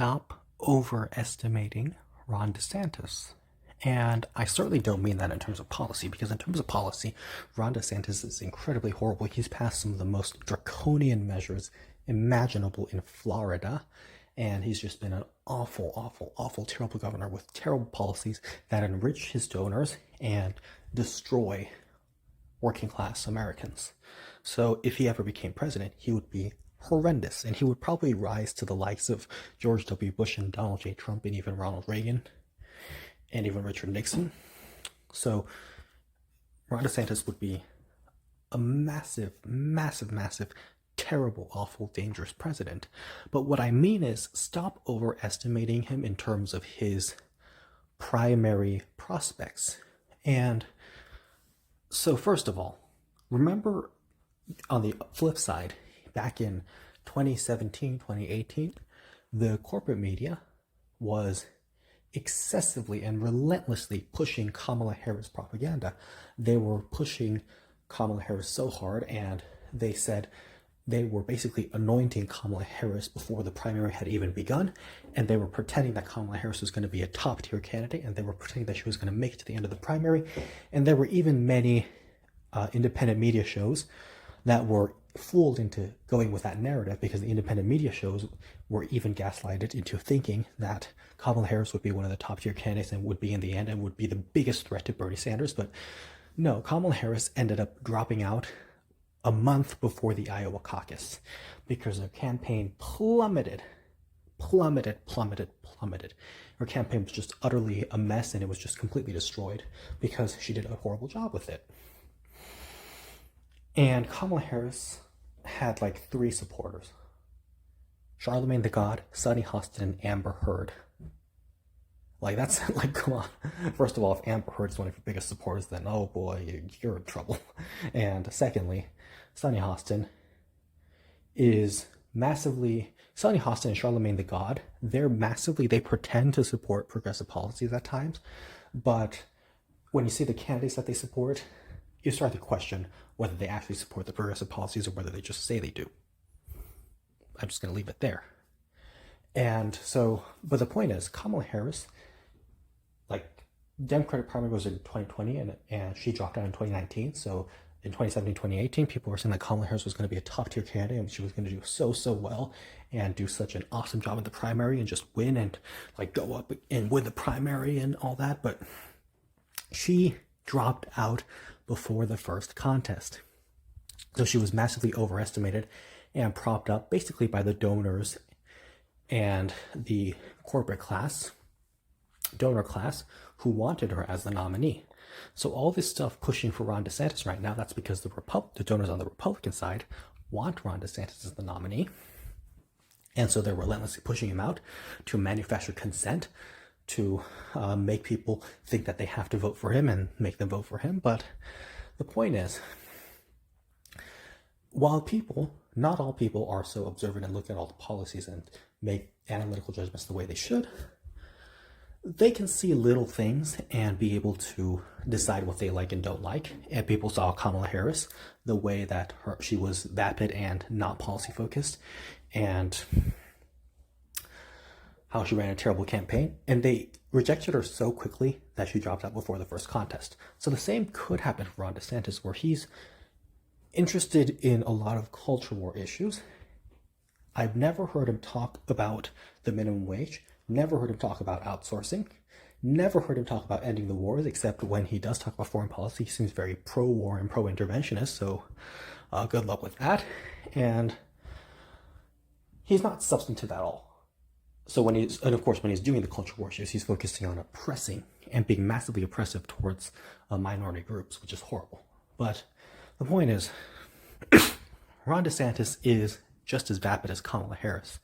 stop overestimating Ron DeSantis. And I certainly don't mean that in terms of policy, because in terms of policy, Ron DeSantis is incredibly horrible. He's passed some of the most draconian measures imaginable in Florida, and he's just been an awful, awful, awful, terrible governor with terrible policies that enrich his donors and destroy working class Americans. So if he ever became president, he would be horrendous, and he would probably rise to the likes of George W. Bush and Donald J. Trump and even Ronald Reagan and even Richard Nixon. So Ron DeSantis would be a massive, massive, massive, terrible, awful, dangerous president. But what I mean is, stop overestimating him in terms of his primary prospects. And so first of all, remember on the flip side, back in 2017, 2018, the corporate media was excessively and relentlessly pushing Kamala Harris propaganda. They were pushing Kamala Harris so hard, and they said they were basically anointing Kamala Harris before the primary had even begun, and they were pretending that Kamala Harris was going to be a top-tier candidate, and they were pretending that she was going to make it to the end of the primary. And there were even many independent media shows that were fooled into going with that narrative, because the independent media shows were even gaslighted into thinking that Kamala Harris would be one of the top tier candidates and would be in the end and would be the biggest threat to Bernie Sanders. But no, Kamala Harris ended up dropping out a month before the Iowa caucus because her campaign plummeted. Her campaign was just utterly a mess, and it was just completely destroyed because she did a horrible job with it. And Kamala Harris had like 3 supporters: Charlemagne the God, Sunny Hostin, and Amber Heard. Like, that's like, come on. First of all, if Amber Heard is one of your biggest supporters, then oh boy, you're in trouble. And secondly, Sunny Hostin and Charlemagne the God, they pretend to support progressive policies at times, but when you see the candidates that they support, you start to question whether they actually support the progressive policies or whether they just say they do. I'm just going to leave it there. And so, but the point is, Kamala Harris, like, Democratic primary was in 2020, and she dropped out in 2019. So in 2017, 2018, people were saying that Kamala Harris was going to be a top-tier candidate, and she was going to do so well and do such an awesome job in the primary and just win and like go up and win the primary and all that. But she dropped out before the first contest. So she was massively overestimated and propped up basically by the donors and the corporate class, donor class, who wanted her as the nominee. So all this stuff pushing for Ron DeSantis right now, that's because the donors on the Republican side want Ron DeSantis as the nominee. And so they're relentlessly pushing him out to manufacture consent, to make people think that they have to vote for him and make them vote for him. But the point is, while not all people are so observant and look at all the policies and make analytical judgments the way they should, they can see little things and be able to decide what they like and don't like. And people saw Kamala Harris, the way that she was vapid and not policy focused, and how she ran a terrible campaign, and they rejected her so quickly that she dropped out before the first contest. So the same could happen for Ron DeSantis, where he's interested in a lot of culture war issues. I've never heard him talk about the minimum wage, never heard him talk about outsourcing, never heard him talk about ending the wars, except when he does talk about foreign policy. He seems very pro-war and pro-interventionist, so good luck with that. And he's not substantive at all. So when he's doing the culture war issues, he's focusing on oppressing and being massively oppressive towards minority groups, which is horrible. But the point is, Ron DeSantis is just as vapid as Kamala Harris.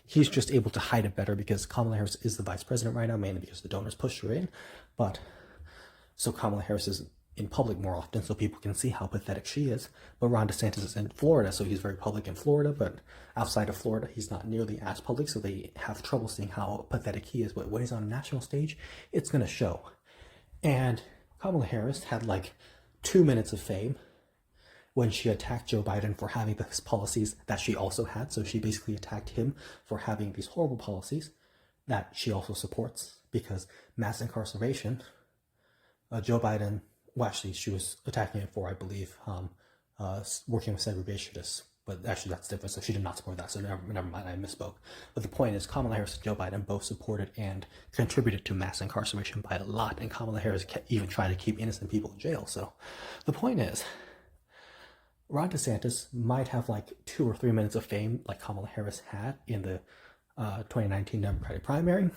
He's just able to hide it better because Kamala Harris is the vice president right now, mainly because the donors pushed her in. But so Kamala Harris is in public more often, so people can see how pathetic she is. But Ron DeSantis is in Florida, so he's very public in Florida, but outside of Florida, he's not nearly as public, so they have trouble seeing how pathetic he is. But when he's on a national stage, it's going to show. And Kamala Harris had like 2 minutes of fame when she attacked Joe Biden for having these policies that she also had. So she basically attacked him for having these horrible policies. that she also supports, because mass incarceration, Joe Biden, well, actually, she was attacking it for, I believe, working with segregationists. But actually, that's different. So she did not support that. So never mind, I misspoke. But the point is, Kamala Harris and Joe Biden both supported and contributed to mass incarceration by a lot. And Kamala Harris kept even trying to keep innocent people in jail. So the point is, Ron DeSantis might have like 2 or 3 minutes of fame like Kamala Harris had in the 2019 Democratic primary.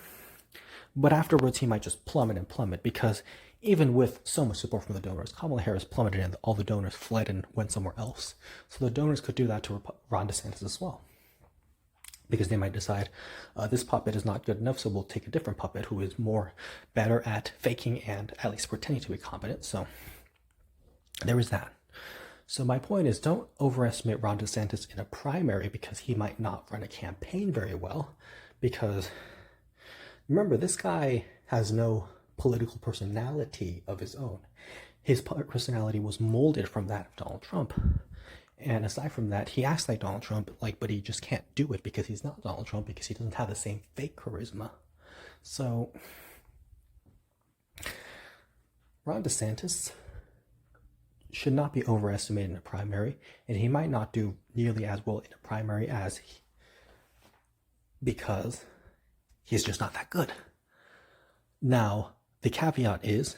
But afterwards, he might just plummet because even with so much support from the donors, Kamala Harris plummeted and all the donors fled and went somewhere else. So the donors could do that to Ron DeSantis as well, because they might decide this puppet is not good enough, so we'll take a different puppet who is better at faking and at least pretending to be competent. So there is that. So my point is, don't overestimate Ron DeSantis in a primary because he might not run a campaign very well. Because remember, this guy has no political personality of his own. His personality was molded from that of Donald Trump. And aside from that, he acts like Donald Trump, but he just can't do it because he's not Donald Trump, because he doesn't have the same fake charisma. So Ron DeSantis should not be overestimated in a primary, and he might not do nearly as well in a primary because he's just not that good. Now, the caveat is,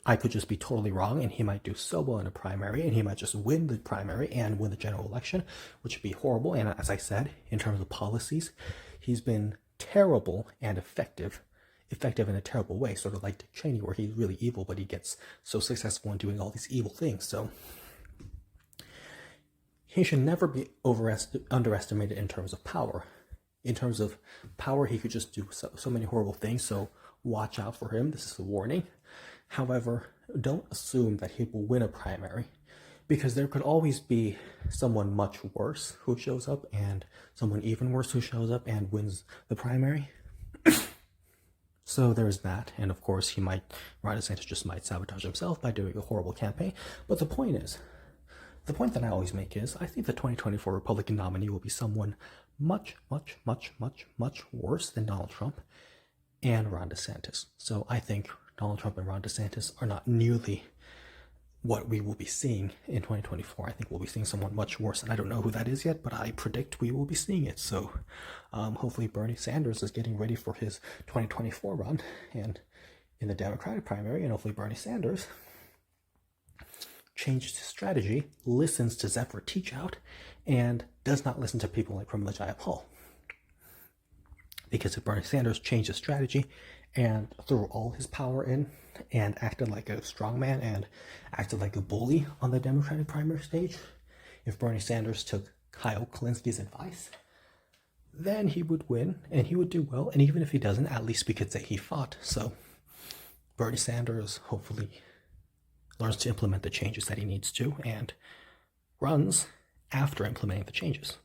I could just be totally wrong, and he might do so well in a primary, and he might just win the primary and win the general election, which would be horrible. And as I said, in terms of policies, he's been terrible and effective in a terrible way, sort of like Dick Cheney, where he's really evil, but he gets so successful in doing all these evil things. So he should never be underestimated in terms of power. In terms of power, he could just do so many horrible things, so watch out for him. This is a warning. However, don't assume that he will win a primary, because there could always be someone much worse who shows up and someone even worse who shows up and wins the primary. So there's that. And of course, Ron DeSantis just might sabotage himself by doing a horrible campaign. But the point that I always make is, I think the 2024 Republican nominee will be someone much, much, much, much, much worse than Donald Trump and Ron DeSantis. So I think Donald Trump and Ron DeSantis are not nearly what we will be seeing in 2024. I think we'll be seeing someone much worse, and I don't know who that is yet, but I predict we will be seeing it. So hopefully Bernie Sanders is getting ready for his 2024 run and in the Democratic primary, and hopefully Bernie Sanders changes his strategy, listens to Zephyr Teachout, and does not listen to people like Pramila Jayapal. Because if Bernie Sanders changed his strategy and threw all his power in and acted like a strongman and acted like a bully on the Democratic primary stage, if Bernie Sanders took Kyle Kalinski's advice, then he would win and he would do well. And even if he doesn't, at least we could say he fought. So Bernie Sanders hopefully learns to implement the changes that he needs to and runs after implementing the changes.